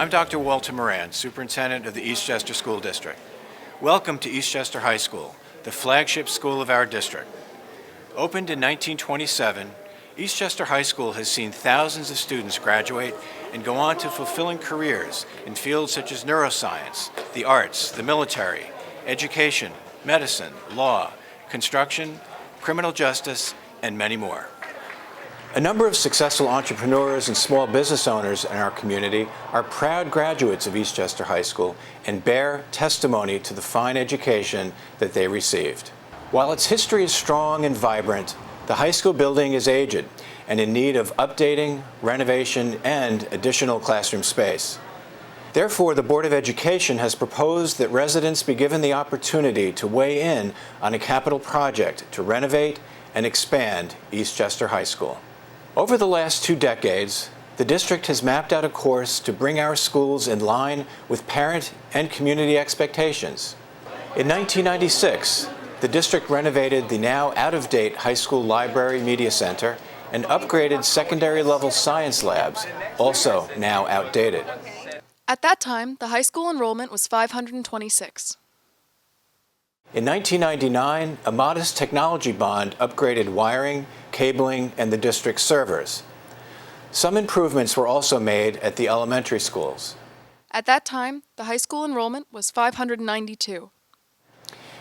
I'm Dr. Walter Moran, Superintendent of the Eastchester School District. Welcome to Eastchester High School, the flagship school of our district. Opened in 1927, Eastchester High School has seen thousands of students graduate and go on to fulfilling careers in fields such as neuroscience, the arts, the military, education, medicine, law, construction, criminal justice, and many more. A number of successful entrepreneurs and small business owners in our community are proud graduates of Eastchester High School and bear testimony to the fine education that they received. While its history is strong and vibrant, the high school building is aged and in need of updating, renovation, and additional classroom space. Therefore, the Board of Education has proposed that residents be given the opportunity to weigh in on a capital project to renovate and expand Eastchester High School. Over the last 2 decades, the district has mapped out a course to bring our schools in line with parent and community expectations. In 1996, the district renovated the now out-of-date high school library media center and upgraded secondary-level science labs, also now outdated. At that time, the high school enrollment was 526. In 1999, a modest technology bond upgraded wiring, cabling, and the district's servers. Some improvements were also made at the elementary schools. At that time, the high school enrollment was 592.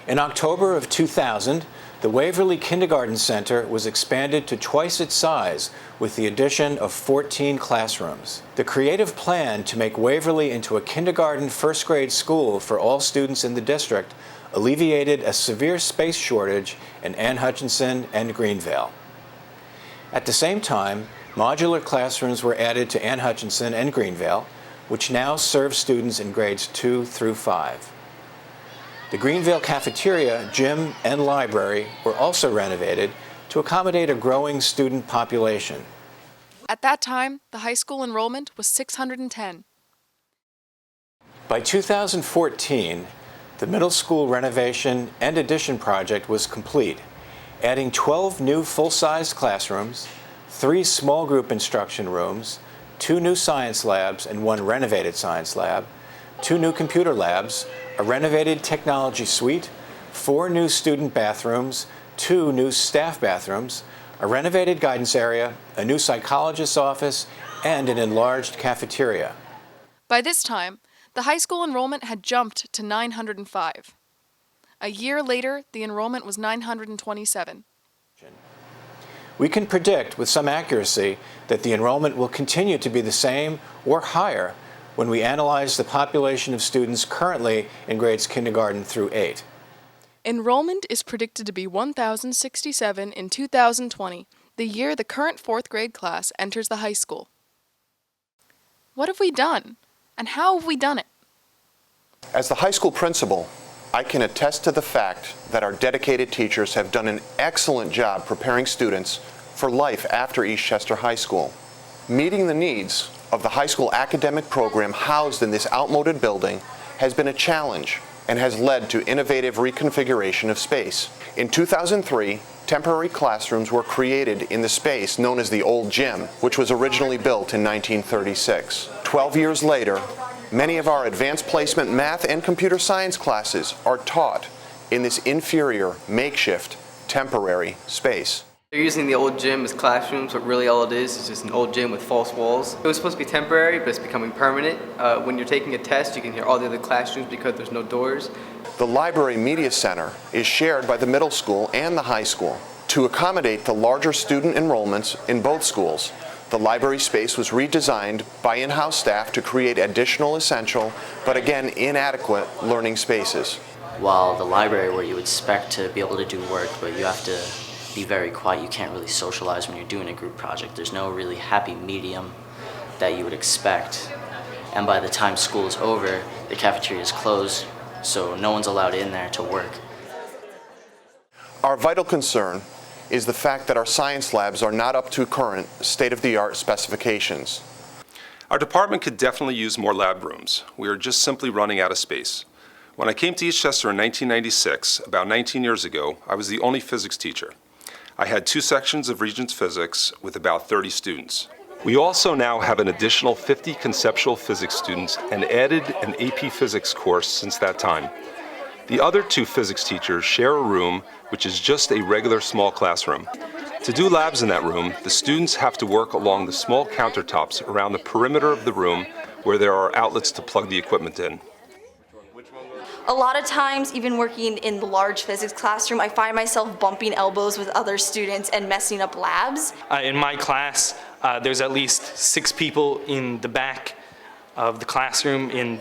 In October of 2000, the Waverly Kindergarten Center was expanded to twice its size with the addition of 14 classrooms. The creative plan to make Waverly into a kindergarten first grade school for all students in the district alleviated a severe space shortage in Ann Hutchinson and Greenvale. At the same time, modular classrooms were added to Ann Hutchinson and Greenvale, which now serve students in grades 2 through 5. The Greenvale cafeteria, gym, and library were also renovated to accommodate a growing student population. At that time, the high school enrollment was 610. By 2014, the middle school renovation and addition project was complete, adding 12 new full-sized classrooms, 3 small group instruction rooms, 2 new science labs and 1 renovated science lab, 2 new computer labs, a renovated technology suite, 4 new student bathrooms, 2 new staff bathrooms, a renovated guidance area, a new psychologist's office, and an enlarged cafeteria. By this time, the high school enrollment had jumped to 905. A year later, the enrollment was 927. We can predict with some accuracy that the enrollment will continue to be the same or higher when we analyze the population of students currently in grades kindergarten through 8. Enrollment is predicted to be 1,067 in 2020, the year the current 4th grade class enters the high school. What have we done? And how have we done it? As the high school principal, I can attest to the fact that our dedicated teachers have done an excellent job preparing students for life after Eastchester High School. Meeting the needs of the high school academic program housed in this outmoded building has been a challenge and has led to innovative reconfiguration of space. In 2003, temporary classrooms were created in the space known as the Old Gym, which was originally built in 1936. 12 years later, many of our advanced placement math and computer science classes are taught in this inferior, makeshift, temporary space. They're using the old gym as classrooms, but really all it is just an old gym with false walls. It was supposed to be temporary, but it's becoming permanent. When you're taking a test, you can hear all the other classrooms because there's no doors. The Library Media Center is shared by the middle school and the high school. To accommodate the larger student enrollments in both schools, the library space was redesigned by in-house staff to create additional essential, but again inadequate, learning spaces. While the library, where you expect to be able to do work, but you have to be very quiet, you can't really socialize when you're doing a group project. There's no really happy medium that you would expect. And by the time school is over, the cafeteria is closed, so no one's allowed in there to work. Our vital concern is the fact that our science labs are not up to current state-of-the-art specifications. Our department could definitely use more lab rooms. We are just simply running out of space. When I came to Eastchester in 1996, about 19 years ago, I was the only physics teacher. I had 2 sections of Regents Physics with about 30 students. We also now have an additional 50 conceptual physics students and added an AP Physics course since that time. The other 2 physics teachers share a room which is just a regular small classroom. To do labs in that room, the students have to work along the small countertops around the perimeter of the room where there are outlets to plug the equipment in. A lot of times, even working in the large physics classroom, I find myself bumping elbows with other students and messing up labs. In my class, there's at least 6 people in the back of the classroom in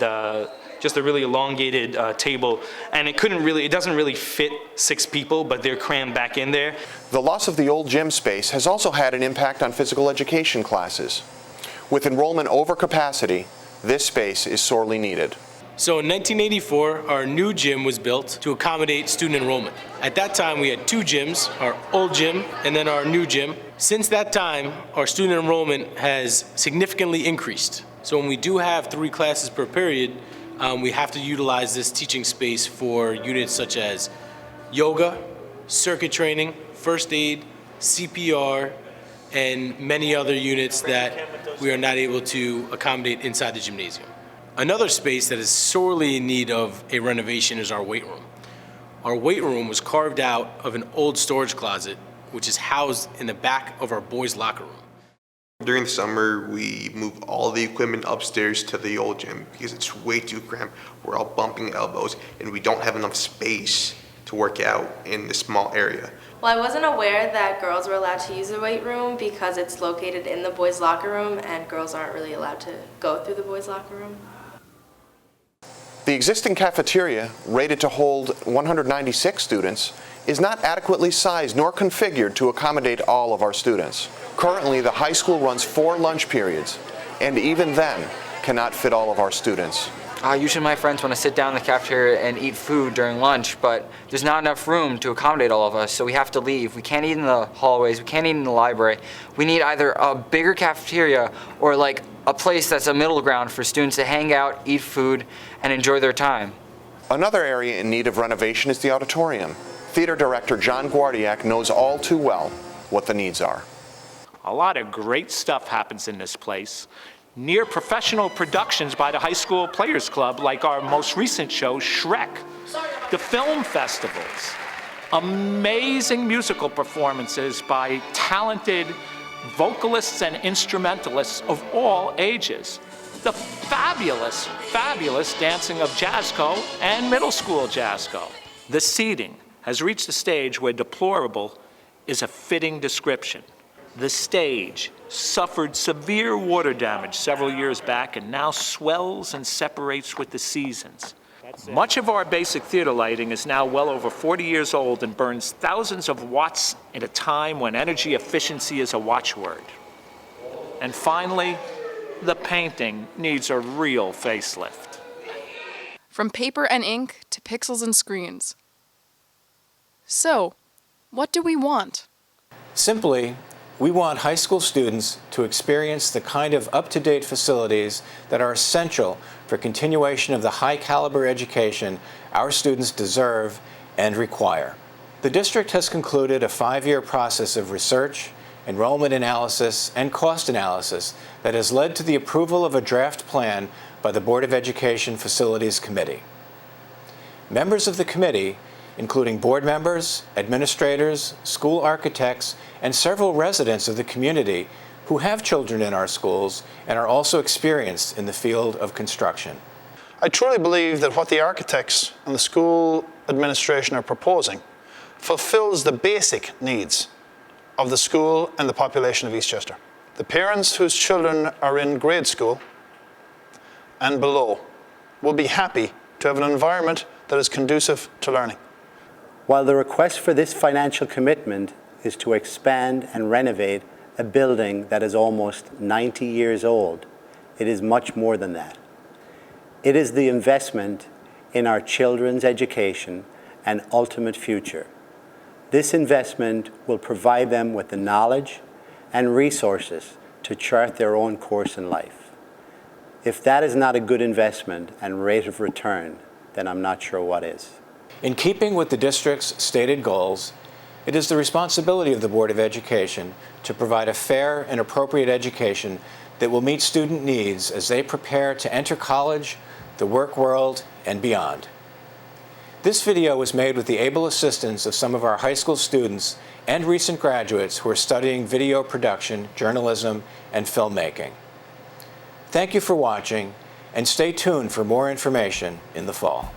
just a really elongated table, and it doesn't really fit 6 people, but they're crammed back in there. The loss of the old gym space has also had an impact on physical education classes. With enrollment over capacity, this space is sorely needed. So in 1984, our new gym was built to accommodate student enrollment. At that time, we had 2 gyms, our old gym and then our new gym. Since that time, our student enrollment has significantly increased. So when we do have 3 classes per period, we have to utilize this teaching space for units such as yoga, circuit training, first aid, CPR, and many other units that we are not able to accommodate inside the gymnasium. Another space that is sorely in need of a renovation is our weight room. Our weight room was carved out of an old storage closet, which is housed in the back of our boys' locker room. During the summer, we move all the equipment upstairs to the old gym because it's way too cramped. We're all bumping elbows and we don't have enough space to work out in this small area. Well, I wasn't aware that girls were allowed to use the weight room because it's located in the boys' locker room and girls aren't really allowed to go through the boys' locker room. The existing cafeteria, rated to hold 196 students, is not adequately sized nor configured to accommodate all of our students. Currently, the high school runs 4 lunch periods, and even then cannot fit all of our students. Usually my friends want to sit down in the cafeteria and eat food during lunch, but there's not enough room to accommodate all of us, so we have to leave. We can't eat in the hallways, we can't eat in the library. We need either a bigger cafeteria or like a place that's a middle ground for students to hang out, eat food, and enjoy their time. Another area in need of renovation is the auditorium. Theater director John Guardiak knows all too well what the needs are. A lot of great stuff happens in this place. Near professional productions by the High School Players Club, like our most recent show, Shrek. The film festivals. Amazing musical performances by talented vocalists and instrumentalists of all ages. The fabulous, fabulous dancing of Jazzco and middle school Jazzco. The seating has reached a stage where deplorable is a fitting description. The stage suffered severe water damage several years back and now swells and separates with the seasons. Much of our basic theater lighting is now well over 40 years old and burns thousands of watts at a time when energy efficiency is a watchword. And finally, the painting needs a real facelift. From paper and ink to pixels and screens. So, what do we want? Simply, we want high school students to experience the kind of up-to-date facilities that are essential for continuation of the high-caliber education our students deserve and require. The district has concluded a 5-year process of research, enrollment analysis, and cost analysis that has led to the approval of a draft plan by the Board of Education Facilities Committee. Members of the committee, including board members, administrators, school architects, and several residents of the community who have children in our schools and are also experienced in the field of construction. I truly believe that what the architects and the school administration are proposing fulfills the basic needs of the school and the population of Eastchester. The parents whose children are in grade school and below will be happy to have an environment that is conducive to learning. While the request for this financial commitment is to expand and renovate a building that is almost 90 years old, it is much more than that. It is the investment in our children's education and ultimate future. This investment will provide them with the knowledge and resources to chart their own course in life. If that is not a good investment and rate of return, then I'm not sure what is. In keeping with the district's stated goals, It is the responsibility of the Board of Education to provide a fair and appropriate education that will meet student needs as they prepare to enter college, the work world, and beyond. This video was made with the able assistance of some of our high school students and recent graduates who are studying video production, journalism, and filmmaking. Thank you for watching, and stay tuned for more information in the fall.